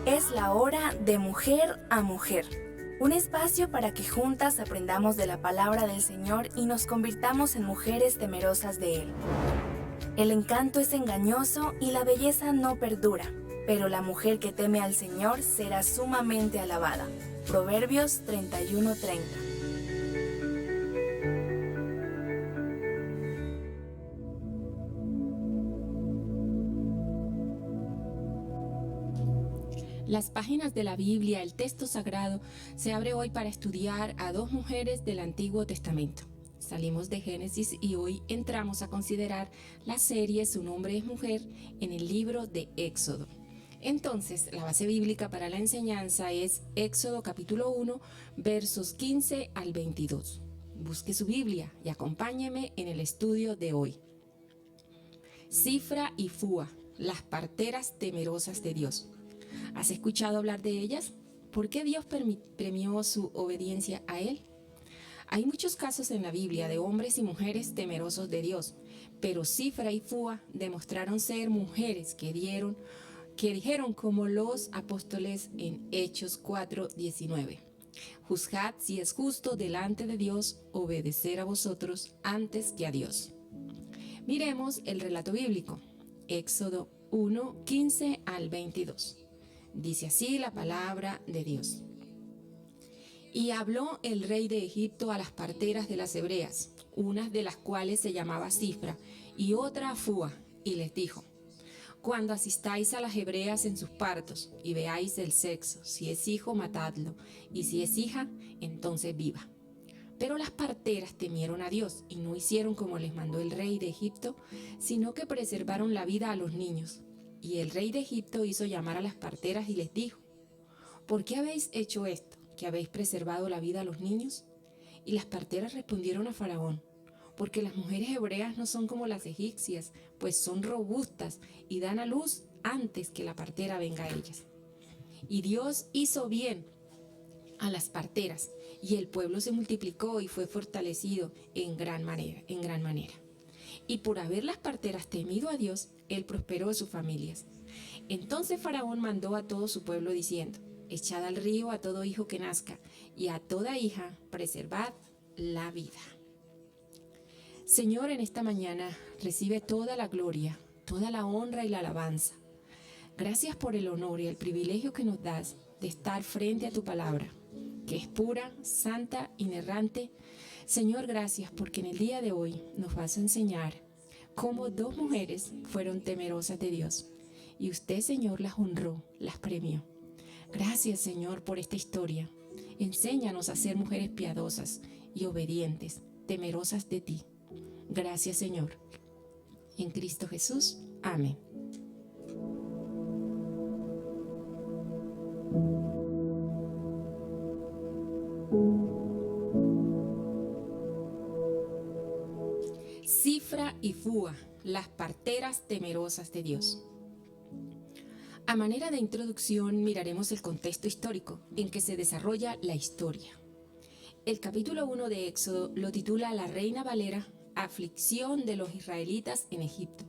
Es la hora de Mujer a Mujer, un espacio para que juntas aprendamos de la palabra del Señor y nos convirtamos en mujeres temerosas de Él. El encanto es engañoso y la belleza no perdura, pero la mujer que teme al Señor será sumamente alabada. Proverbios 31:30. Las páginas de la Biblia, el texto sagrado, se abre hoy para estudiar a dos mujeres del Antiguo Testamento. Salimos de Génesis y hoy entramos a considerar la serie Su nombre es mujer en el libro de Éxodo. Entonces, la base bíblica para la enseñanza es Éxodo capítulo 1, versos 15 al 22. Busque su Biblia y acompáñeme en el estudio de hoy. Sifra y Fúa, las parteras temerosas de Dios. ¿Has escuchado hablar de ellas? ¿Por qué Dios premió su obediencia a Él? Hay muchos casos en la Biblia de hombres y mujeres temerosos de Dios, pero Sifra y Fúa demostraron ser mujeres que dijeron como los apóstoles en Hechos 4:19. Juzgad si es justo delante de Dios obedecer a vosotros antes que a Dios. Miremos el relato bíblico, Éxodo 1:15 al 22. Dice así la palabra de Dios. Y habló el rey de Egipto a las parteras de las hebreas, unas de las cuales se llamaba Sifra y otra Fúa, y les dijo: Cuando asistáis a las hebreas en sus partos y veáis el sexo, si es hijo, matadlo, y si es hija, entonces viva. Pero las parteras temieron a Dios y no hicieron como les mandó el rey de Egipto, sino que preservaron la vida a los niños. Y el rey de Egipto hizo llamar a las parteras y les dijo: ¿Por qué habéis hecho esto, que habéis preservado la vida a los niños? Y las parteras respondieron a Faraón: porque las mujeres hebreas no son como las egipcias, pues son robustas y dan a luz antes que la partera venga a ellas. Y Dios hizo bien a las parteras, y el pueblo se multiplicó y fue fortalecido en gran manera. Y por haber las parteras temido a Dios, Él prosperó a sus familias. Entonces Faraón mandó a todo su pueblo diciendo: Echad al río a todo hijo que nazca, y a toda hija preservad la vida. Señor, en esta mañana recibe toda la gloria, toda la honra y la alabanza. Gracias por el honor y el privilegio que nos das de estar frente a tu palabra, que es pura, santa, inerrante. Señor, gracias porque en el día de hoy nos vas a enseñar cómo dos mujeres fueron temerosas de Dios y usted, Señor, las honró, las premió. Gracias, Señor, por esta historia. Enséñanos a ser mujeres piadosas y obedientes, temerosas de ti. Gracias, Señor. En Cristo Jesús. Amén. Cifra y Fúa, las parteras temerosas de Dios. A manera de introducción miraremos el contexto histórico en que se desarrolla la historia. El capítulo 1 de Éxodo lo titula La Reina Valera, Aflicción de los israelitas en Egipto.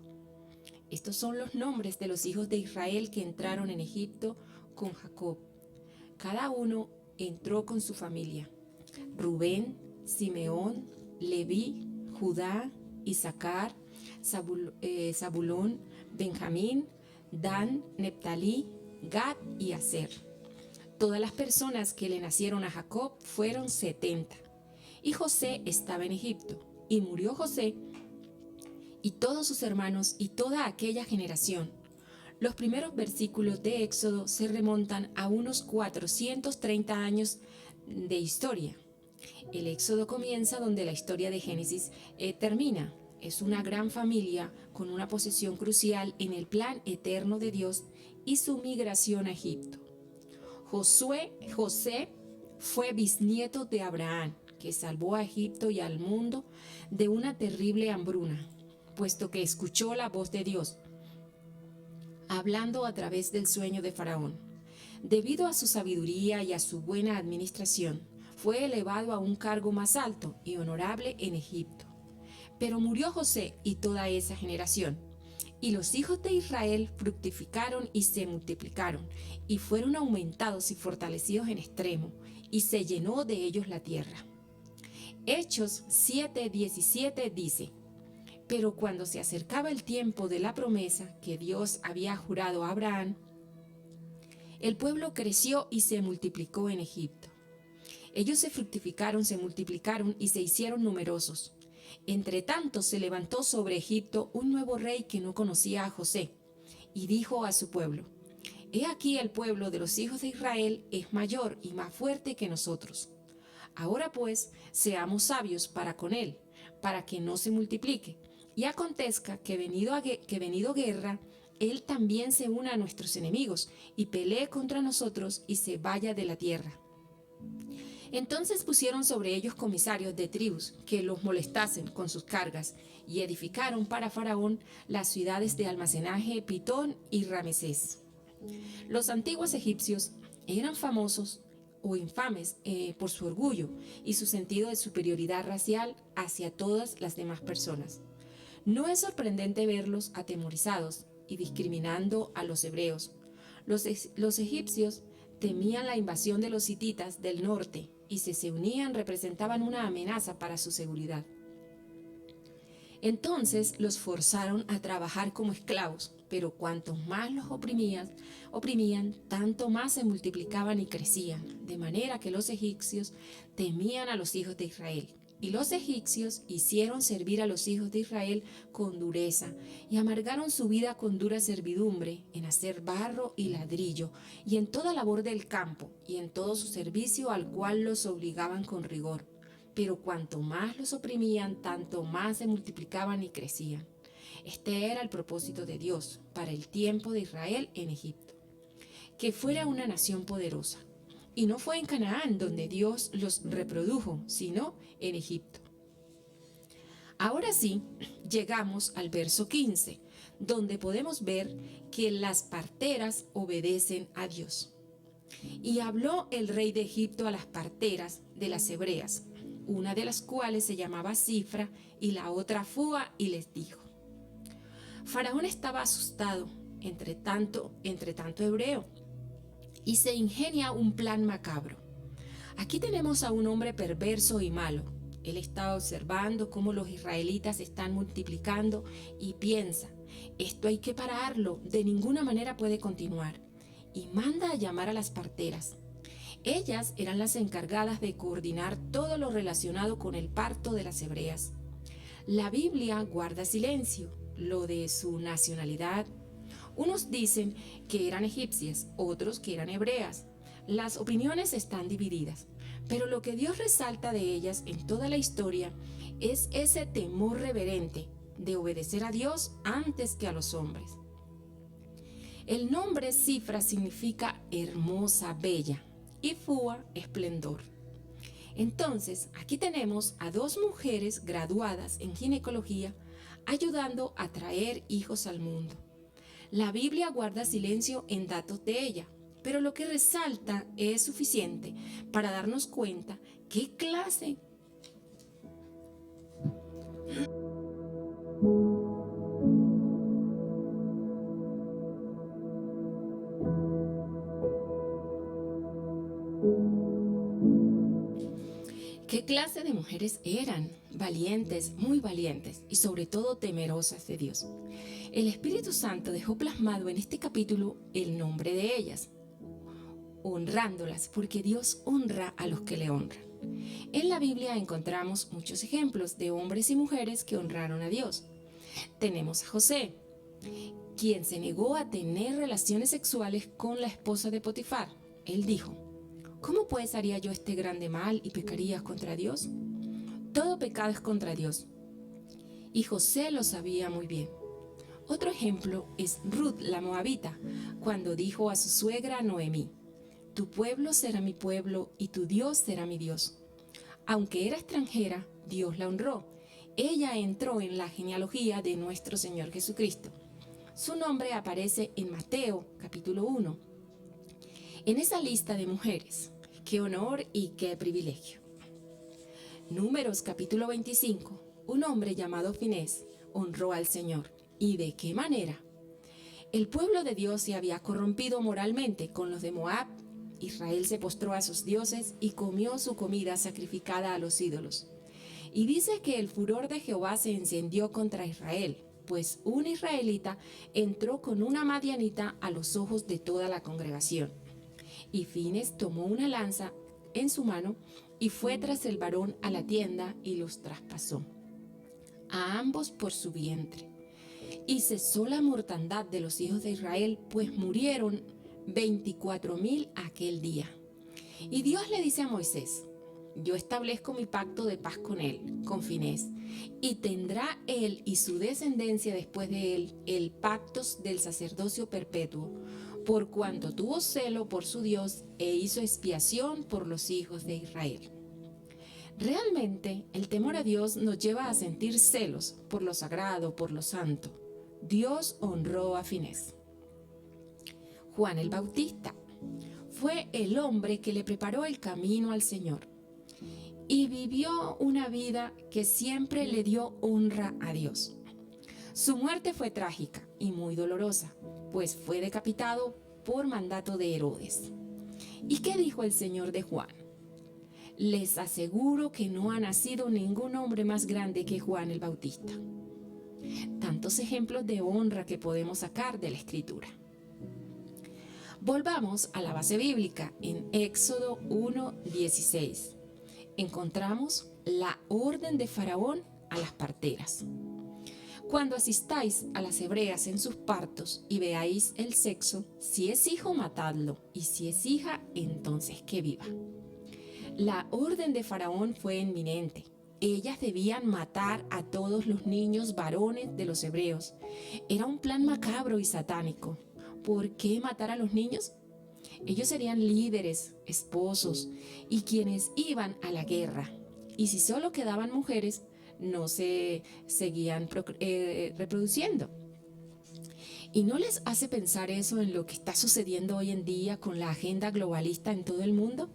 Estos son los nombres de los hijos de Israel que entraron en Egipto con Jacob. Cada uno entró con su familia: Rubén, Simeón, Leví, Judá, Isaacar, Zabulón, Benjamín, Dan, Neptalí, Gad y Aser. Todas las personas que le nacieron a Jacob fueron 70. Y José estaba en Egipto. Y murió José y todos sus hermanos y toda aquella generación. Los primeros versículos de Éxodo se remontan a unos 430 años de historia. El Éxodo comienza donde la historia de Génesis termina. Es una gran familia con una posición crucial en el plan eterno de Dios y su migración a Egipto. José fue bisnieto de Abraham, que salvó a Egipto y al mundo de una terrible hambruna, puesto que escuchó la voz de Dios, hablando a través del sueño de Faraón. Debido a su sabiduría y a su buena administración, fue elevado a un cargo más alto y honorable en Egipto. Pero murió José y toda esa generación, y los hijos de Israel fructificaron y se multiplicaron, y fueron aumentados y fortalecidos en extremo, y se llenó de ellos la tierra. Hechos 7:17 dice: Pero cuando se acercaba el tiempo de la promesa que Dios había jurado a Abraham, el pueblo creció y se multiplicó en Egipto. Ellos se fructificaron, se multiplicaron y se hicieron numerosos. Entre tanto se levantó sobre Egipto un nuevo rey que no conocía a José, y dijo a su pueblo: He aquí el pueblo de los hijos de Israel es mayor y más fuerte que nosotros. Ahora pues, seamos sabios para con él, para que no se multiplique, y acontezca que venido guerra, él también se una a nuestros enemigos, y pelee contra nosotros y se vaya de la tierra. Entonces pusieron sobre ellos comisarios de tribus que los molestasen con sus cargas, y edificaron para Faraón las ciudades de almacenaje Pitón y Ramesés. Los antiguos egipcios eran famosos o infames por su orgullo y su sentido de superioridad racial hacia todas las demás personas. No es sorprendente verlos atemorizados y discriminando a los hebreos. Los egipcios temían la invasión de los hititas del norte, y si se unían representaban una amenaza para su seguridad. Entonces los forzaron a trabajar como esclavos, pero cuanto más los oprimían, tanto más se multiplicaban y crecían, de manera que los egipcios temían a los hijos de Israel. Y los egipcios hicieron servir a los hijos de Israel con dureza, y amargaron su vida con dura servidumbre, en hacer barro y ladrillo, y en toda labor del campo, y en todo su servicio al cual los obligaban con rigor. Pero cuanto más los oprimían, tanto más se multiplicaban y crecían. Este era el propósito de Dios para el tiempo de Israel en Egipto, que fuera una nación poderosa. Y no fue en Canaán donde Dios los reprodujo, sino en Egipto. Ahora sí, llegamos al verso 15, donde podemos ver que las parteras obedecen a Dios. Y habló el rey de Egipto a las parteras de las hebreas, una de las cuales se llamaba Cifra y la otra Fúa, y les dijo: Faraón estaba asustado, entre tanto hebreo, y se ingenia un plan macabro. Aquí tenemos a un hombre perverso y malo. Él está observando cómo los israelitas se están multiplicando y piensa: esto hay que pararlo, de ninguna manera puede continuar. Y manda a llamar a las parteras. Ellas eran las encargadas de coordinar todo lo relacionado con el parto de las hebreas. La Biblia guarda silencio lo de su nacionalidad. Unos dicen que eran egipcias, otros que eran hebreas. Las opiniones están divididas, pero lo que Dios resalta de ellas en toda la historia es ese temor reverente de obedecer a Dios antes que a los hombres. El nombre Cifra significa hermosa, bella, y Fúa, esplendor. Entonces, aquí tenemos a dos mujeres graduadas en ginecología ayudando a traer hijos al mundo. La Biblia guarda silencio en datos de ella, pero lo que resalta es suficiente para darnos cuenta qué clase de mujeres eran, valientes, muy valientes y sobre todo temerosas de Dios. El Espíritu Santo dejó plasmado en este capítulo el nombre de ellas, honrándolas porque Dios honra a los que le honran. En la Biblia encontramos muchos ejemplos de hombres y mujeres que honraron a Dios. Tenemos a José, quien se negó a tener relaciones sexuales con la esposa de Potifar. Él dijo: ¿cómo pues haría yo este grande mal y pecarías contra Dios? Todo pecado es contra Dios. Y José lo sabía muy bien. Otro ejemplo es Ruth la Moabita, cuando dijo a su suegra Noemí: tu pueblo será mi pueblo y tu Dios será mi Dios. Aunque era extranjera, Dios la honró. Ella entró en la genealogía de nuestro Señor Jesucristo. Su nombre aparece en Mateo capítulo 1. En esa lista de mujeres, qué honor y qué privilegio. Números capítulo 25, un hombre llamado Finés honró al Señor. ¿Y de qué manera? El pueblo de Dios se había corrompido moralmente con los de Moab. Israel se postró a sus dioses y comió su comida sacrificada a los ídolos. Y dice que el furor de Jehová se encendió contra Israel, pues un israelita entró con una madianita a los ojos de toda la congregación. Y Finés tomó una lanza en su mano y fue tras el varón a la tienda y los traspasó, a ambos por su vientre. Y cesó la mortandad de los hijos de Israel, pues murieron 24,000 aquel día. Y Dios le dice a Moisés: yo establezco mi pacto de paz con él, con Finés, y tendrá él y su descendencia después de él el pacto del sacerdocio perpetuo, por cuanto tuvo celo por su Dios e hizo expiación por los hijos de Israel. Realmente, el temor a Dios nos lleva a sentir celos por lo sagrado, por lo santo. Dios honró a Finés. Juan el Bautista fue el hombre que le preparó el camino al Señor y vivió una vida que siempre le dio honra a Dios. Su muerte fue trágica y muy dolorosa, pues fue decapitado por mandato de Herodes. ¿Y qué dijo el Señor de Juan? Les aseguro que no ha nacido ningún hombre más grande que Juan el Bautista. Tantos ejemplos de honra que podemos sacar de la Escritura. Volvamos a la base bíblica en Éxodo 1:16. Encontramos la orden de Faraón a las parteras. Cuando asistáis a las hebreas en sus partos y veáis el sexo, si es hijo, matadlo, y si es hija, entonces que viva. La orden de Faraón fue inminente. Ellas debían matar a todos los niños varones de los hebreos. Era un plan macabro y satánico. ¿Por qué matar a los niños? Ellos serían líderes, esposos y quienes iban a la guerra. Y si solo quedaban mujeres, no se seguían reproduciendo. ¿Y no les hace pensar eso en lo que está sucediendo hoy en día con la agenda globalista en todo el mundo?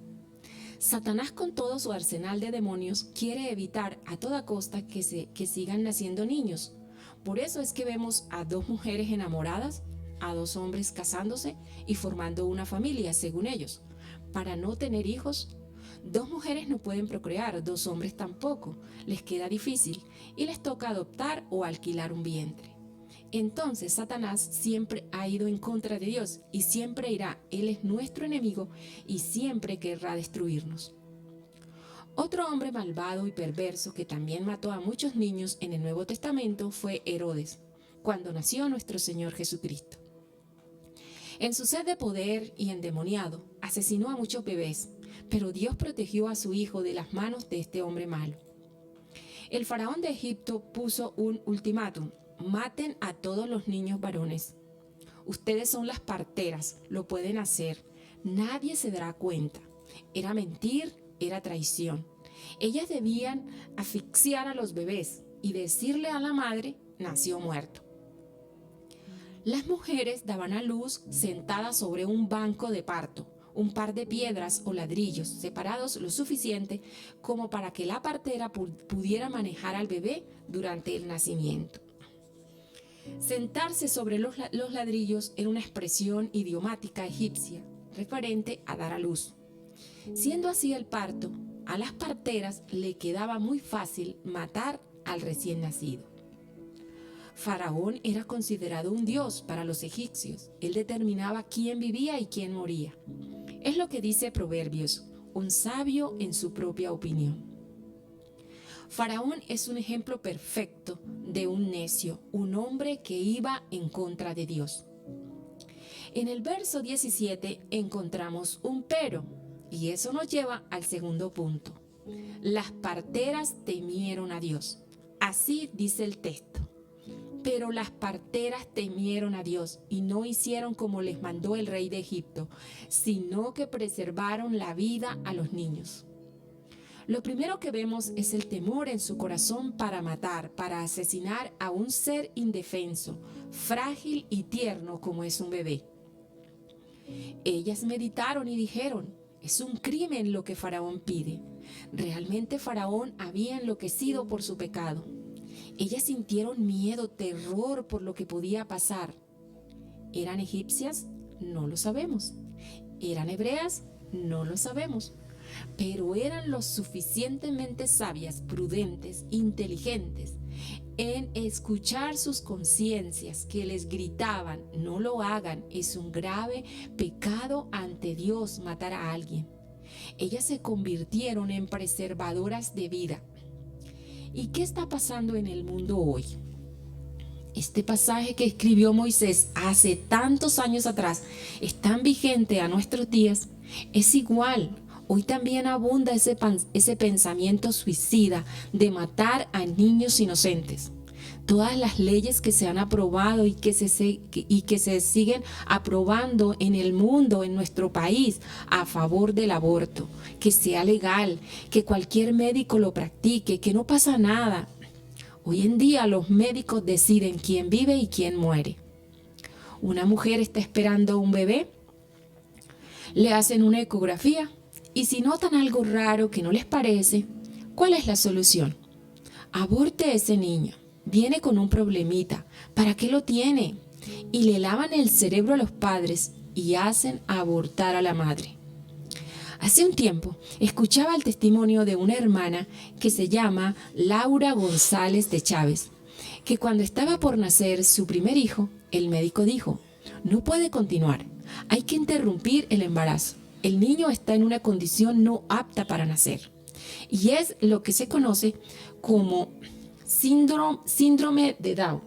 Satanás, con todo su arsenal de demonios, quiere evitar a toda costa que sigan naciendo niños. Por eso es que vemos a 2 mujeres enamoradas, a 2 hombres casándose y formando una familia, según ellos. Para no tener hijos, 2 mujeres no pueden procrear, 2 hombres tampoco. Les queda difícil y les toca adoptar o alquilar un vientre. Entonces Satanás siempre ha ido en contra de Dios y siempre irá. Él es nuestro enemigo y siempre querrá destruirnos. Otro hombre malvado y perverso que también mató a muchos niños en el Nuevo Testamento fue Herodes, cuando nació nuestro Señor Jesucristo. En su sed de poder y endemoniado, asesinó a muchos bebés, pero Dios protegió a su hijo de las manos de este hombre malo. El faraón de Egipto puso un ultimátum: maten a todos los niños varones. Ustedes son las parteras, lo pueden hacer. Nadie se dará cuenta. Era mentir, era traición. Ellas debían asfixiar a los bebés y decirle a la madre nació muerto. Las mujeres daban a luz sentadas sobre un banco de parto, un par de piedras o ladrillos separados lo suficiente como para que la partera pudiera manejar al bebé durante el nacimiento. Sentarse sobre los ladrillos era una expresión idiomática egipcia referente a dar a luz. Siendo así el parto, a las parteras le quedaba muy fácil matar al recién nacido. Faraón era considerado un dios para los egipcios. Él determinaba quién vivía y quién moría. Es lo que dice Proverbios, un sabio en su propia opinión. Faraón es un ejemplo perfecto de un necio, un hombre que iba en contra de Dios. En el verso 17 encontramos un pero, y eso nos lleva al segundo punto. Las parteras temieron a Dios. Así dice el texto. Pero las parteras temieron a Dios y no hicieron como les mandó el rey de Egipto, sino que preservaron la vida a los niños. Lo primero que vemos es el temor en su corazón para matar, para asesinar a un ser indefenso, frágil y tierno como es un bebé. Ellas meditaron y dijeron, es un crimen lo que Faraón pide. Realmente Faraón había enloquecido por su pecado. Ellas sintieron miedo, terror por lo que podía pasar. ¿Eran egipcias? No lo sabemos. ¿Eran hebreas? No lo sabemos. Pero eran lo suficientemente sabias, prudentes, inteligentes en escuchar sus conciencias que les gritaban, no lo hagan, es un grave pecado ante Dios matar a alguien. Ellas se convirtieron en preservadoras de vida. ¿Y qué está pasando en el mundo hoy? Este pasaje que escribió Moisés hace tantos años atrás es tan vigente a nuestros días. Es igual. Hoy también abunda ese pensamiento suicida de matar a niños inocentes. Todas las leyes que se han aprobado y que se siguen aprobando en el mundo, en nuestro país, a favor del aborto, que sea legal, que cualquier médico lo practique, que no pasa nada. Hoy en día los médicos deciden quién vive y quién muere. Una mujer está esperando un bebé, le hacen una ecografía y si notan algo raro que no les parece, ¿cuál es la solución? Aborte a ese niño. Viene con un problemita. ¿Para qué lo tiene? Y le lavan el cerebro a los padres y hacen abortar a la madre. Hace un tiempo escuchaba el testimonio de una hermana que se llama Laura González de Chávez, que cuando estaba por nacer su primer hijo, el médico dijo, no puede continuar, hay que interrumpir el embarazo. El niño está en una condición no apta para nacer. Y es lo que se conoce como síndrome de Down.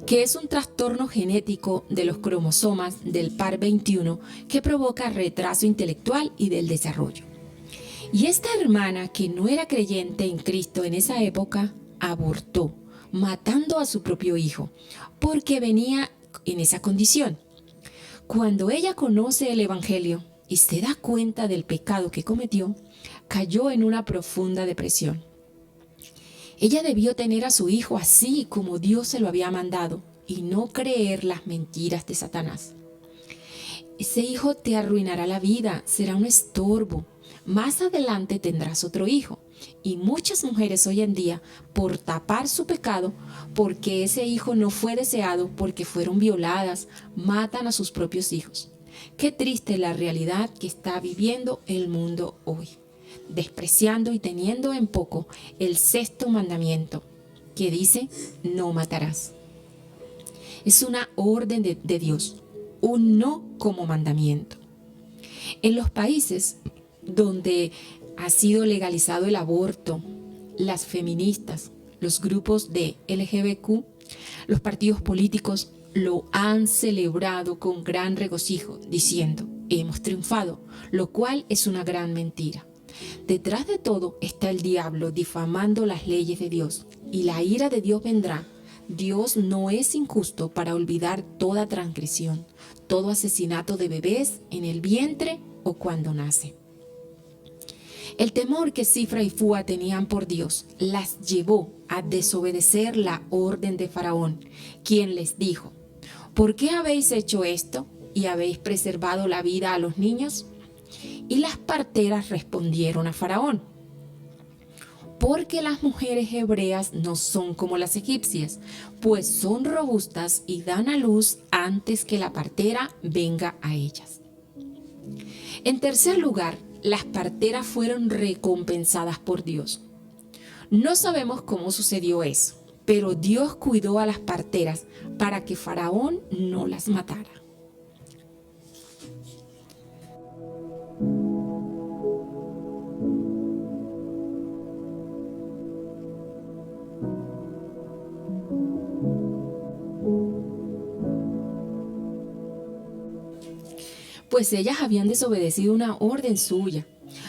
Que es un trastorno genético de los cromosomas del par 21 que provoca retraso intelectual y del desarrollo. Y esta hermana, que no era creyente en Cristo en esa época, abortó, matando a su propio hijo, porque venía en esa condición. Cuando ella conoce el Evangelio y se da cuenta del pecado que cometió, cayó en una profunda depresión. Ella debió tener a su hijo así como Dios se lo había mandado y no creer las mentiras de Satanás. Ese hijo te arruinará la vida, será un estorbo. Más adelante tendrás otro hijo. Y muchas mujeres hoy en día, por tapar su pecado, porque ese hijo no fue deseado, porque fueron violadas, matan a sus propios hijos. Qué triste la realidad que está viviendo el mundo hoy, despreciando y teniendo en poco el 6º mandamiento, que dice, no matarás. Es una orden de Dios, un no como mandamiento. En los países donde ha sido legalizado el aborto, las feministas, los grupos de LGBTQ, los partidos políticos lo han celebrado con gran regocijo, diciendo, hemos triunfado, lo cual es una gran mentira. Detrás de todo está el diablo difamando las leyes de Dios, y la ira de Dios vendrá Dios no es injusto para olvidar toda transgresión, todo asesinato de bebés en el vientre o cuando nace. El temor que Cifra y Fúa tenían por Dios las llevó a desobedecer la orden de Faraón, quien les dijo: ¿por qué habéis hecho esto y habéis preservado la vida a los niños? Y las parteras respondieron a Faraón: porque las mujeres hebreas no son como las egipcias, pues son robustas y dan a luz antes que la partera venga a ellas. En tercer lugar, las parteras fueron recompensadas por Dios. No sabemos cómo sucedió eso, pero Dios cuidó a las parteras para que Faraón no las matara. Pues ellas habían desobedecido una orden suya.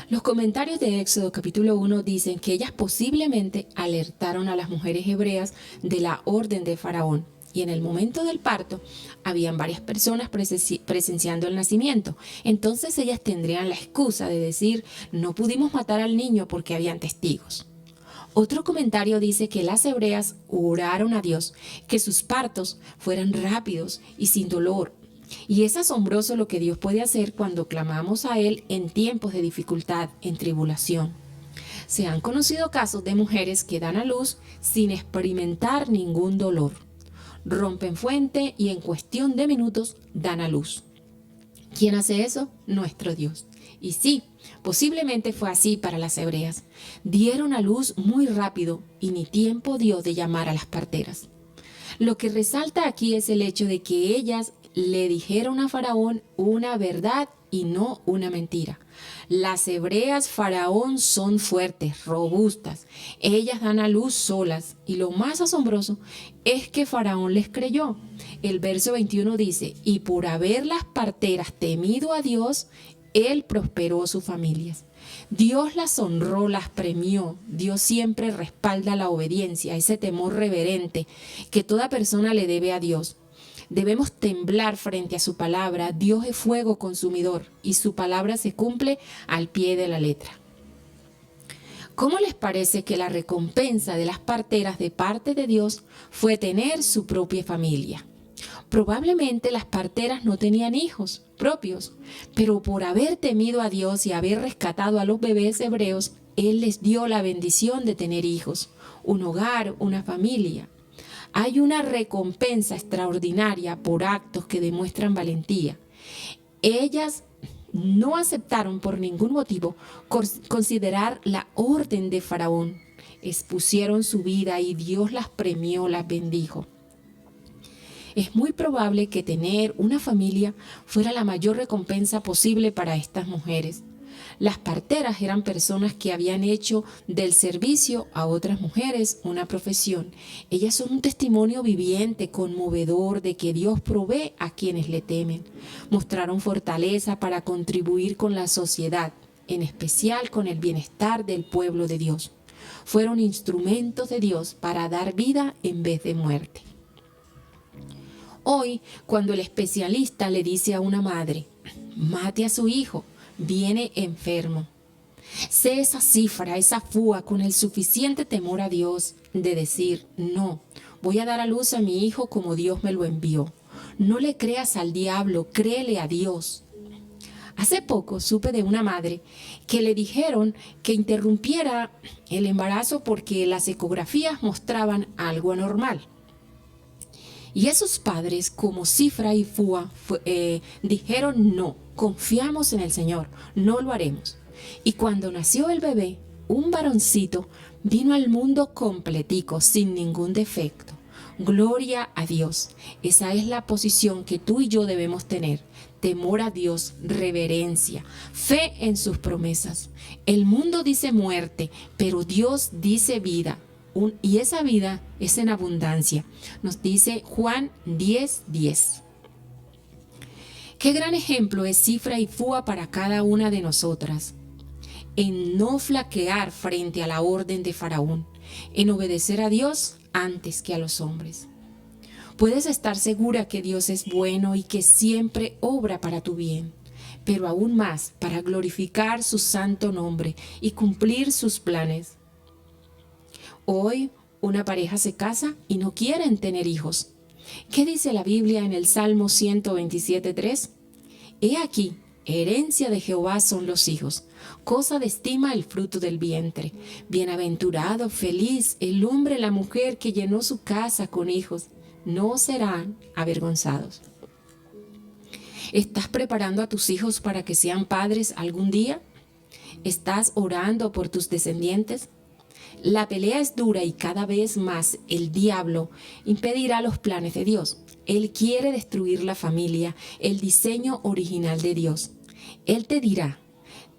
Los comentarios de Éxodo capítulo 1 dicen que ellas posiblemente alertaron a las mujeres hebreas de la orden de Faraón. Y en el momento del parto, habían varias personas presenciando el nacimiento. Entonces ellas tendrían la excusa de decir: no pudimos matar al niño porque habían testigos. Otro comentario dice que las hebreas oraron a Dios que sus partos fueran rápidos y sin dolor. Y es asombroso lo que Dios puede hacer cuando clamamos a Él en tiempos de dificultad, en tribulación. Se han conocido casos de mujeres que dan a luz sin experimentar ningún dolor. Rompen fuente y en cuestión de minutos dan a luz. ¿Quién hace eso? Nuestro Dios. Y sí, posiblemente fue así para las hebreas. Dieron a luz muy rápido y ni tiempo dio de llamar a las parteras. Lo que resalta aquí es el hecho de que ellas le dijeron a Faraón una verdad y no una mentira. Las hebreas Faraón son fuertes, robustas. Ellas dan a luz solas. Y lo más asombroso es que Faraón les creyó. El verso 21 dice: y por haber las parteras temido a Dios, Él prosperó sus familias. Dios las honró, las premió. Dios siempre respalda la obediencia, ese temor reverente que toda persona le debe a Dios. Debemos temblar frente a su palabra. Dios es fuego consumidor y su palabra se cumple al pie de la letra. ¿Cómo les parece que la recompensa de las parteras de parte de Dios fue tener su propia familia? Probablemente las parteras no tenían hijos propios, pero por haber temido a Dios y haber rescatado a los bebés hebreos, Él les dio la bendición de tener hijos, un hogar, una familia. Hay una recompensa extraordinaria por actos que demuestran valentía. Ellas no aceptaron por ningún motivo considerar la orden de Faraón. Expusieron su vida y Dios las premió, las bendijo. Es muy probable que tener una familia fuera la mayor recompensa posible para estas mujeres. Las parteras eran personas que habían hecho del servicio a otras mujeres una profesión. Ellas son un testimonio viviente, conmovedor de que Dios provee a quienes le temen. Mostraron fortaleza para contribuir con la sociedad, en especial con el bienestar del pueblo de Dios. Fueron instrumentos de Dios para dar vida en vez de muerte. Hoy, cuando el especialista le dice a una madre: mate a su hijo, viene enfermo. Sé esa Cifra, esa Fúa con el suficiente temor a Dios de decir: no, voy a dar a luz a mi hijo como Dios me lo envió. No le creas al diablo, créele a Dios. Hace poco supe de una madre que le dijeron que interrumpiera el embarazo porque las ecografías mostraban algo anormal. Y esos padres, como Cifra y Fúa, dijeron: no, confiamos en el Señor, no lo haremos. Y cuando nació el bebé, un varoncito, vino al mundo completico, sin ningún defecto. Gloria a Dios. Esa es la posición que tú y yo debemos tener. Temor a Dios, reverencia, fe en sus promesas. El mundo dice muerte, pero Dios dice vida. Y esa vida es en abundancia. Nos dice Juan 10:10. Qué gran ejemplo es Cifra y Fúa para cada una de nosotras. En no flaquear frente a la orden de Faraón. En obedecer a Dios antes que a los hombres. Puedes estar segura que Dios es bueno y que siempre obra para tu bien, pero aún más para glorificar su santo nombre y cumplir sus planes. Hoy una pareja se casa y no quieren tener hijos. ¿Qué dice la Biblia en el Salmo 127:3? He aquí, herencia de Jehová son los hijos, cosa de estima el fruto del vientre. Bienaventurado, feliz el hombre, la mujer que llenó su casa con hijos, no serán avergonzados. ¿Estás preparando a tus hijos para que sean padres algún día? ¿Estás orando por tus descendientes? La pelea es dura y cada vez más el diablo impedirá los planes de Dios. Él quiere destruir la familia, el diseño original de Dios. Él te dirá,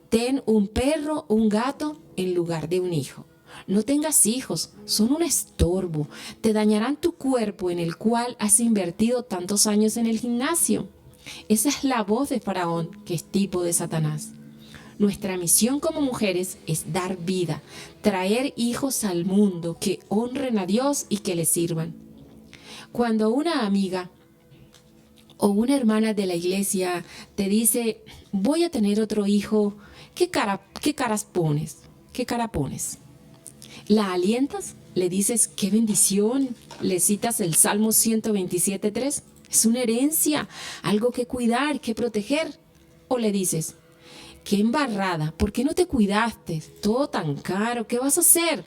ten un perro o un gato en lugar de un hijo. No tengas hijos, son un estorbo. Te dañarán tu cuerpo en el cual has invertido tantos años en el gimnasio. Esa es la voz de Faraón, que es tipo de Satanás. Nuestra misión como mujeres es dar vida, traer hijos al mundo que honren a Dios y que le sirvan. Cuando una amiga o una hermana de la iglesia te dice, voy a tener otro hijo, ¿qué cara pones? ¿Qué cara pones? ¿La alientas? ¿Le dices qué bendición? ¿Le citas el Salmo 127:3? Es una herencia, algo que cuidar, que proteger. ¿O le dices, qué embarrada, ¿por qué no te cuidaste? Todo tan caro, ¿qué vas a hacer?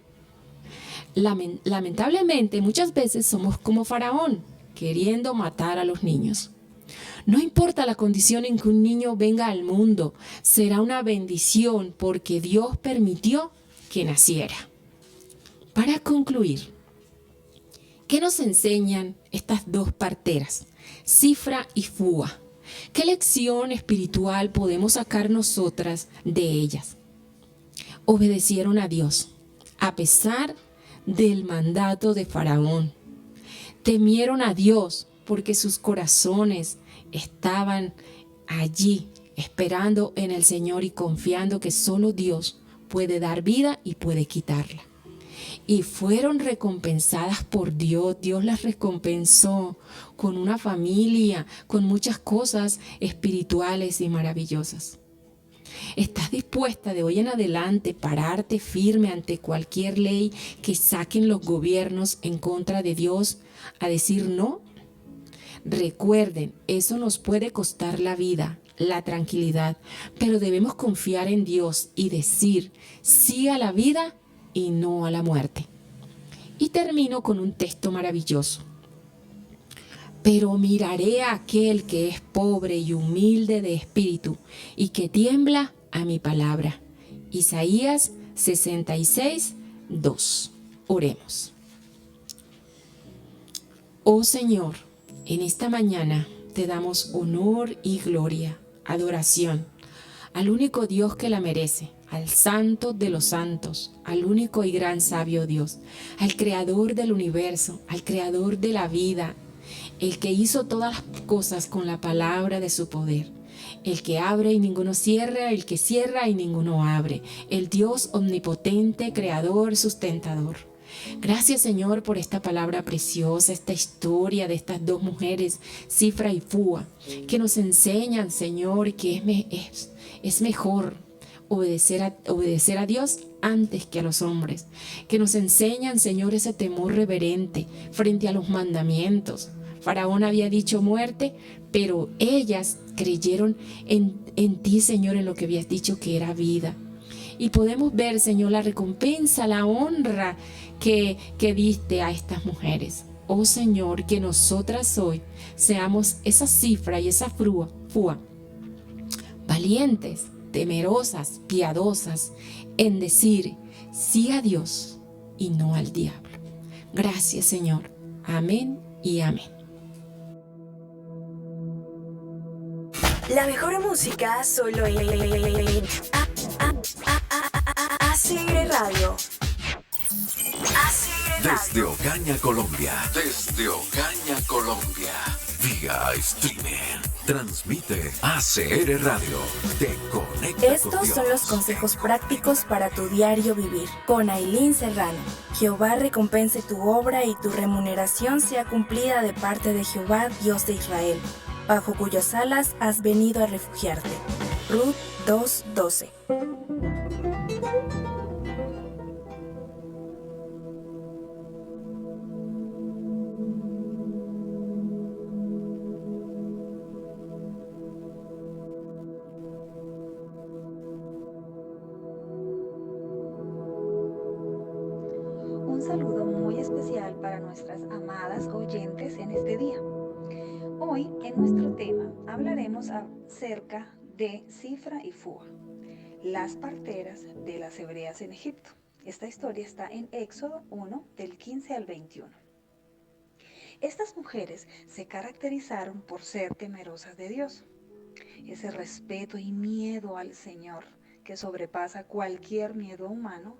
Lamentablemente, muchas veces somos como Faraón, queriendo matar a los niños. No importa la condición en que un niño venga al mundo, será una bendición porque Dios permitió que naciera. Para concluir, ¿qué nos enseñan estas dos parteras, Cifra y Fúa? ¿Qué lección espiritual podemos sacar nosotras de ellas? Obedecieron a Dios, a pesar del mandato de Faraón. Temieron a Dios porque sus corazones estaban allí, esperando en el Señor y confiando que solo Dios puede dar vida y puede quitarla. Y fueron recompensadas por Dios. Dios las recompensó con una familia, con muchas cosas espirituales y maravillosas. ¿Estás dispuesta de hoy en adelante pararte firme ante cualquier ley que saquen los gobiernos en contra de Dios a decir no? Recuerden, eso nos puede costar la vida, la tranquilidad, pero debemos confiar en Dios y decir sí a la vida y no a la muerte. Y termino con un texto maravilloso. Pero miraré a aquel que es pobre y humilde de espíritu y que tiembla a mi palabra. Isaías 66:2. Oremos. Oh Señor, en esta mañana te damos honor y gloria, adoración al único Dios que la merece, al Santo de los santos, al único y gran sabio Dios, al Creador del universo, al Creador de la vida, el que hizo todas las cosas con la palabra de su poder, el que abre y ninguno cierra, el que cierra y ninguno abre, el Dios omnipotente, creador, sustentador. Gracias, Señor, por esta palabra preciosa, esta historia de estas dos mujeres, Cifra y Fúa, que nos enseñan, Señor, que es mejor obedecer a Dios antes que a los hombres, que nos enseñan, Señor, ese temor reverente frente a los mandamientos. Faraón había dicho muerte, pero ellas creyeron en ti, Señor, en lo que habías dicho que era vida. Y podemos ver, Señor, la recompensa, la honra que diste a estas mujeres. Oh Señor, que nosotras hoy seamos esa Cifra y esa Fúa, valientes, temerosas, piadosas, en decir sí a Dios y no al diablo. Gracias, Señor. Amén y amén. La mejor música solo en Asigre Radio. Desde Ocaña, Colombia. Desde Ocaña, Colombia. vía streaming. Transmite ACR Radio. Te conecta con Estos Dios. son los consejos prácticos para tu diario vivir. Con Ailín Serrano. Jehová recompense tu obra y tu remuneración sea cumplida de parte de Jehová, Dios de Israel, bajo cuyas alas has venido a refugiarte. Ruth 2:12. Un saludo muy especial para nuestras amadas oyentes en este día. Hoy en nuestro tema hablaremos acerca de Cifra y Fua, las parteras de las hebreas en Egipto. Esta historia está en Éxodo 1 del 15 al 21. Estas mujeres se caracterizaron por ser temerosas de Dios. Ese respeto y miedo al Señor que sobrepasa cualquier miedo humano,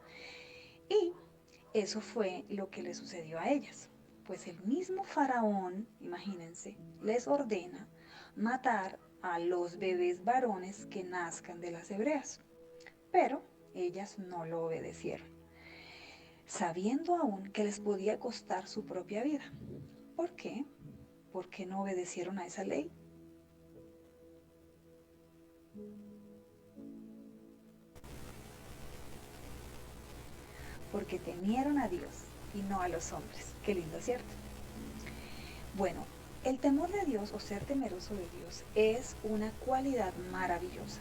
y eso fue lo que le sucedió a ellas. Pues el mismo faraón, imagínense, les ordena matar a los bebés varones que nazcan de las hebreas. Pero ellas no lo obedecieron, sabiendo aún que les podía costar su propia vida. ¿Por qué? ¿Por qué no obedecieron a esa ley? Porque temieron a Dios y no a los hombres. Qué lindo, ¿cierto? Bueno, el temor de Dios o ser temeroso de Dios es una cualidad maravillosa.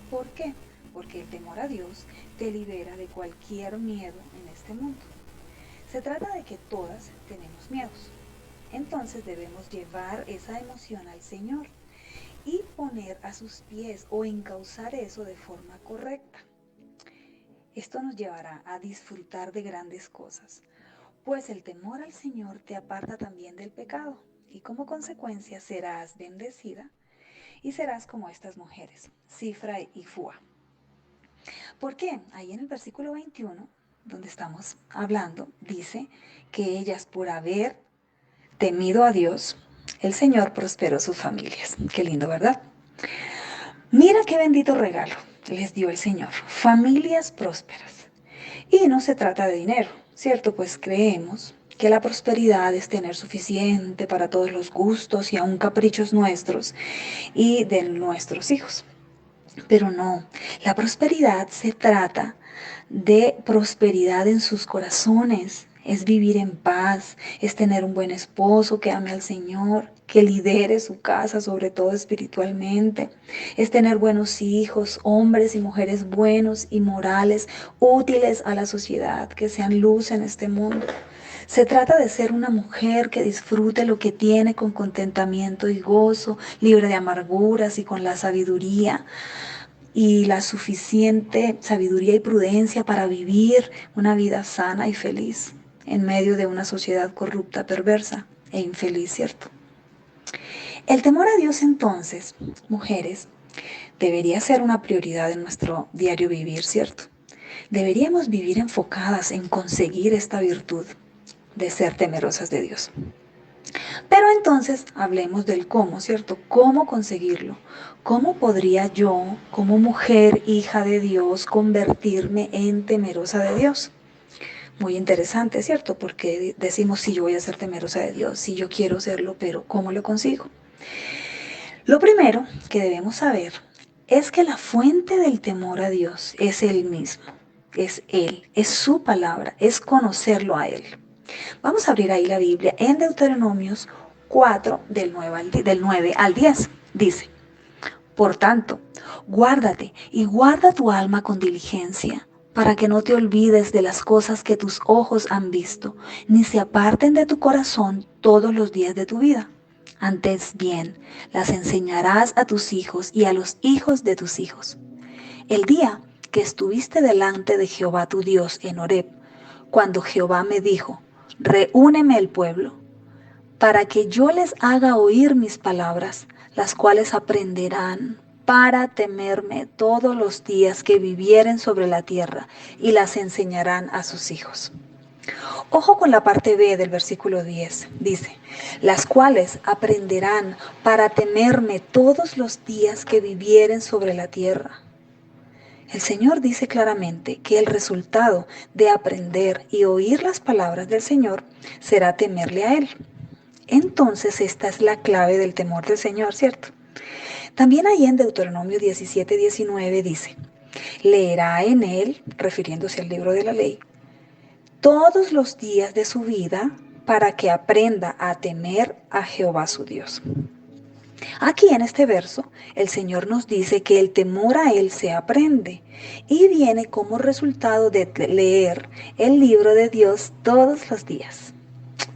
¿Por qué? Porque el temor a Dios te libera de cualquier miedo en este mundo. Se trata de que todas tenemos miedos. Entonces debemos llevar esa emoción al Señor y poner a sus pies o encauzar eso de forma correcta. Esto nos llevará a disfrutar de grandes cosas, pues el temor al Señor te aparta también del pecado y como consecuencia serás bendecida y serás como estas mujeres, Cifra y Fua. ¿Por qué? Ahí en el versículo 21, donde estamos hablando, dice que ellas por haber temido a Dios, el Señor prosperó sus familias. Qué lindo, ¿verdad? Mira qué bendito regalo les dio el Señor, familias prósperas. Y no se trata de dinero, ¿cierto? Pues creemos que la prosperidad es tener suficiente para todos los gustos y aún caprichos nuestros y de nuestros hijos. Pero no, la prosperidad se trata de prosperidad en sus corazones. Es vivir en paz, es tener un buen esposo que ame al Señor, que lidere su casa, sobre todo espiritualmente. Es tener buenos hijos, hombres y mujeres buenos y morales, útiles a la sociedad, que sean luz en este mundo. Se trata de ser una mujer que disfrute lo que tiene con contentamiento y gozo, libre de amarguras y con la sabiduría y la suficiente sabiduría y prudencia para vivir una vida sana y feliz en medio de una sociedad corrupta, perversa e infeliz, ¿cierto? El temor a Dios entonces, mujeres, debería ser una prioridad en nuestro diario vivir, ¿cierto? Deberíamos vivir enfocadas en conseguir esta virtud de ser temerosas de Dios. Pero entonces hablemos del cómo, ¿cierto? ¿Cómo conseguirlo? ¿Cómo podría yo, como mujer, hija de Dios, convertirme en temerosa de Dios? Muy interesante, ¿cierto? Porque decimos, sí, yo voy a ser temerosa de Dios, sí, yo quiero serlo, pero ¿cómo lo consigo? Lo primero que debemos saber es que la fuente del temor a Dios es Él mismo, es Él, es su palabra, es conocerlo a Él. Vamos a abrir ahí la Biblia en Deuteronomios 4, del 9 al 10. Dice, por tanto, guárdate y guarda tu alma con diligencia, para que no te olvides de las cosas que tus ojos han visto, ni se aparten de tu corazón todos los días de tu vida. Antes bien, las enseñarás a tus hijos y a los hijos de tus hijos. El día que estuviste delante de Jehová tu Dios en Horeb, cuando Jehová me dijo, reúneme el pueblo, para que yo les haga oír mis palabras, las cuales aprenderán para temerme todos los días que vivieren sobre la tierra, y las enseñarán a sus hijos. Ojo con la parte B del versículo 10. Dice, las cuales aprenderán para temerme todos los días que vivieren sobre la tierra. El Señor dice claramente que el resultado de aprender y oír las palabras del Señor será temerle a Él. Entonces esta es la clave del temor del Señor, ¿cierto? También ahí en Deuteronomio 17:19 dice, leerá en él, refiriéndose al libro de la ley, todos los días de su vida para que aprenda a temer a Jehová su Dios. Aquí en este verso, el Señor nos dice que el temor a Él se aprende y viene como resultado de leer el libro de Dios todos los días.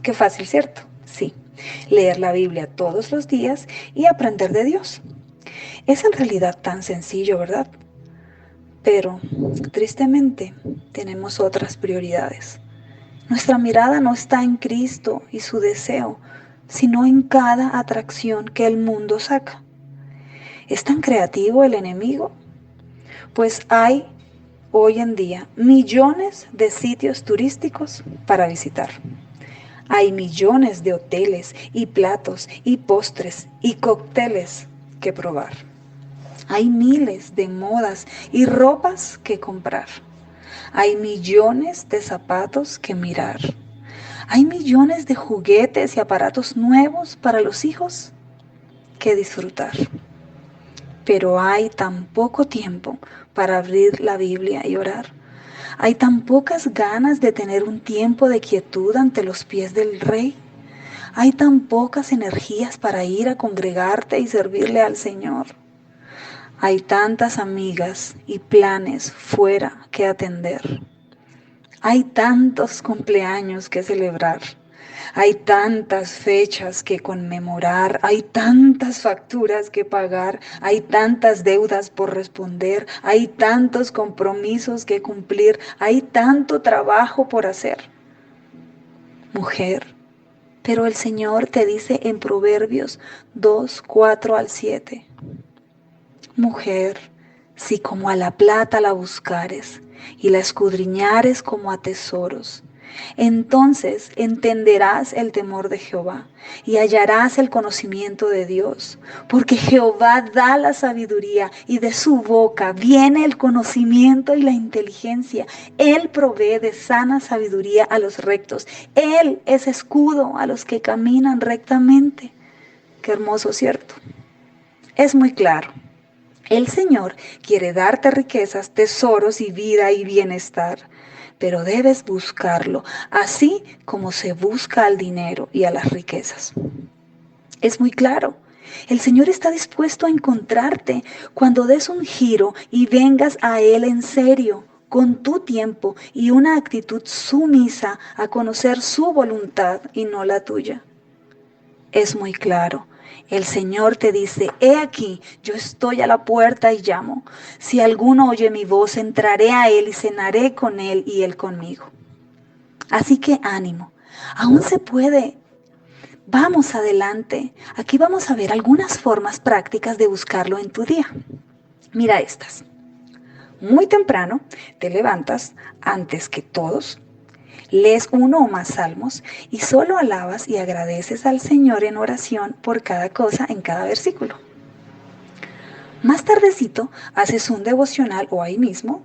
Qué fácil, ¿cierto? Sí, leer la Biblia todos los días y aprender de Dios. Es en realidad tan sencillo, ¿verdad? Pero, tristemente, tenemos otras prioridades. Nuestra mirada no está en Cristo y su deseo, sino en cada atracción que el mundo saca. ¿Es tan creativo el enemigo? Pues hay hoy en día millones de sitios turísticos para visitar. Hay millones de hoteles y platos y postres y cócteles que probar. Hay miles de modas y ropas que comprar. Hay millones de zapatos que mirar. Hay millones de juguetes y aparatos nuevos para los hijos que disfrutar. Pero hay tan poco tiempo para abrir la Biblia y orar. Hay tan pocas ganas de tener un tiempo de quietud ante los pies del Rey. Hay tan pocas energías para ir a congregarte y servirle al Señor. Hay tantas amigas y planes fuera que atender. Hay tantos cumpleaños que celebrar. Hay tantas fechas que conmemorar. Hay tantas facturas que pagar. Hay tantas deudas por responder. Hay tantos compromisos que cumplir. Hay tanto trabajo por hacer. Mujer, pero el Señor te dice en Proverbios 2:4-7. Mujer, si como a la plata la buscares y la escudriñares como a tesoros, entonces entenderás el temor de Jehová y hallarás el conocimiento de Dios, porque Jehová da la sabiduría y de su boca viene el conocimiento y la inteligencia. Él provee de sana sabiduría a los rectos. Él es escudo a los que caminan rectamente. Qué hermoso, ¿cierto? Es muy claro. El Señor quiere darte riquezas, tesoros y vida y bienestar, pero debes buscarlo, así como se busca al dinero y a las riquezas. Es muy claro. El Señor está dispuesto a encontrarte cuando des un giro y vengas a Él en serio, con tu tiempo y una actitud sumisa a conocer su voluntad y no la tuya. Es muy claro. El Señor te dice, he aquí, yo estoy a la puerta y llamo. Si alguno oye mi voz, entraré a Él y cenaré con Él y Él conmigo. Así que ánimo, aún se puede. Vamos adelante. Aquí vamos a ver algunas formas prácticas de buscarlo en tu día. Mira estas. Muy temprano te levantas antes que todos. Lees uno o más salmos y solo alabas y agradeces al Señor en oración por cada cosa en cada versículo. Más tardecito haces un devocional o ahí mismo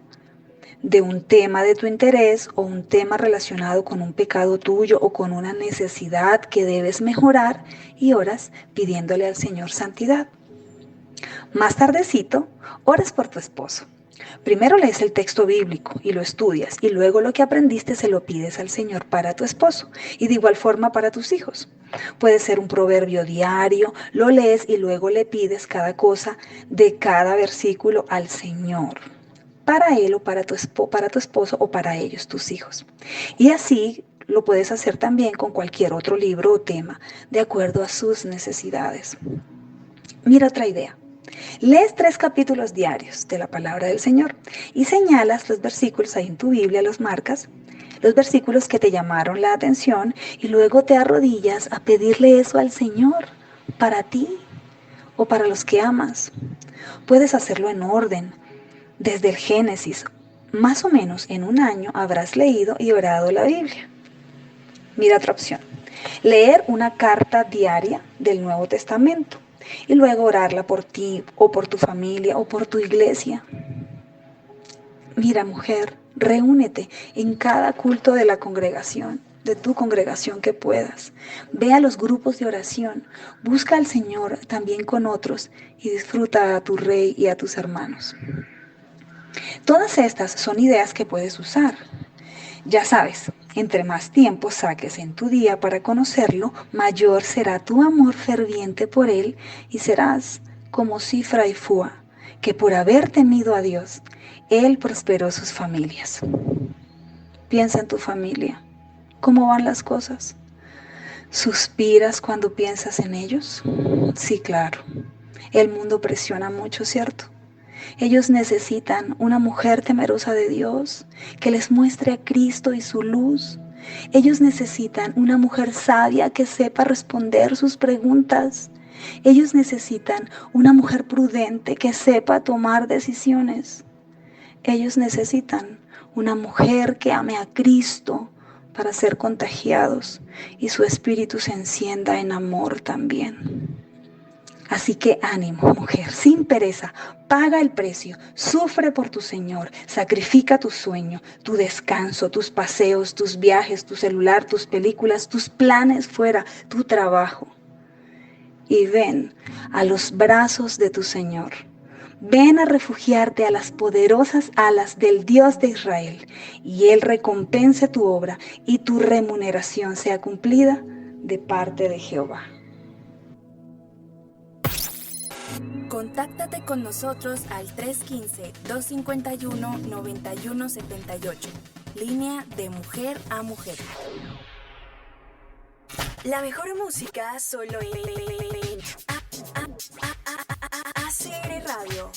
de un tema de tu interés o un tema relacionado con un pecado tuyo o con una necesidad que debes mejorar y oras pidiéndole al Señor santidad. Más tardecito oras por tu esposo. Primero lees el texto bíblico y lo estudias y luego lo que aprendiste se lo pides al Señor para tu esposo y de igual forma para tus hijos. Puede ser un proverbio diario, lo lees y luego le pides cada cosa de cada versículo al Señor, para él o para tu esposo o para ellos, tus hijos. Y así lo puedes hacer también con cualquier otro libro o tema, de acuerdo a sus necesidades. Mira otra idea. Lees 3 capítulos diarios de la palabra del Señor y señalas los versículos ahí en tu Biblia, los marcas, los versículos que te llamaron la atención y luego te arrodillas a pedirle eso al Señor para ti o para los que amas. Puedes hacerlo en orden, desde el Génesis. Más o menos en un año habrás leído y orado la Biblia. Mira otra opción. Leer una carta diaria del Nuevo Testamento y luego orarla por ti o por tu familia o por tu iglesia. Mira, mujer, reúnete en cada culto de la congregación, de tu congregación que puedas. Ve a los grupos de oración, busca al Señor también con otros y disfruta a tu rey y a tus hermanos. Todas estas son ideas que puedes usar. Ya sabes, entre más tiempo saques en tu día para conocerlo, mayor será tu amor ferviente por él y serás como Cifra y Fua, que por haber temido a Dios, él prosperó sus familias. Piensa en tu familia. ¿Cómo van las cosas? ¿Suspiras cuando piensas en ellos? Sí, claro. El mundo presiona mucho, ¿cierto? Ellos necesitan una mujer temerosa de Dios que les muestre a Cristo y su luz. Ellos necesitan una mujer sabia que sepa responder sus preguntas. Ellos necesitan una mujer prudente que sepa tomar decisiones. Ellos necesitan una mujer que ame a Cristo para ser contagiados y su espíritu se encienda en amor también. Así que ánimo, mujer, sin pereza, paga el precio, sufre por tu Señor, sacrifica tu sueño, tu descanso, tus paseos, tus viajes, tu celular, tus películas, tus planes fuera, tu trabajo. Y ven a los brazos de tu Señor. Ven a refugiarte a las poderosas alas del Dios de Israel, y Él recompense tu obra y tu remuneración sea cumplida de parte de Jehová. Contáctate con nosotros al 315-251-9178, línea de mujer a mujer. La mejor música solo en ACR Radio.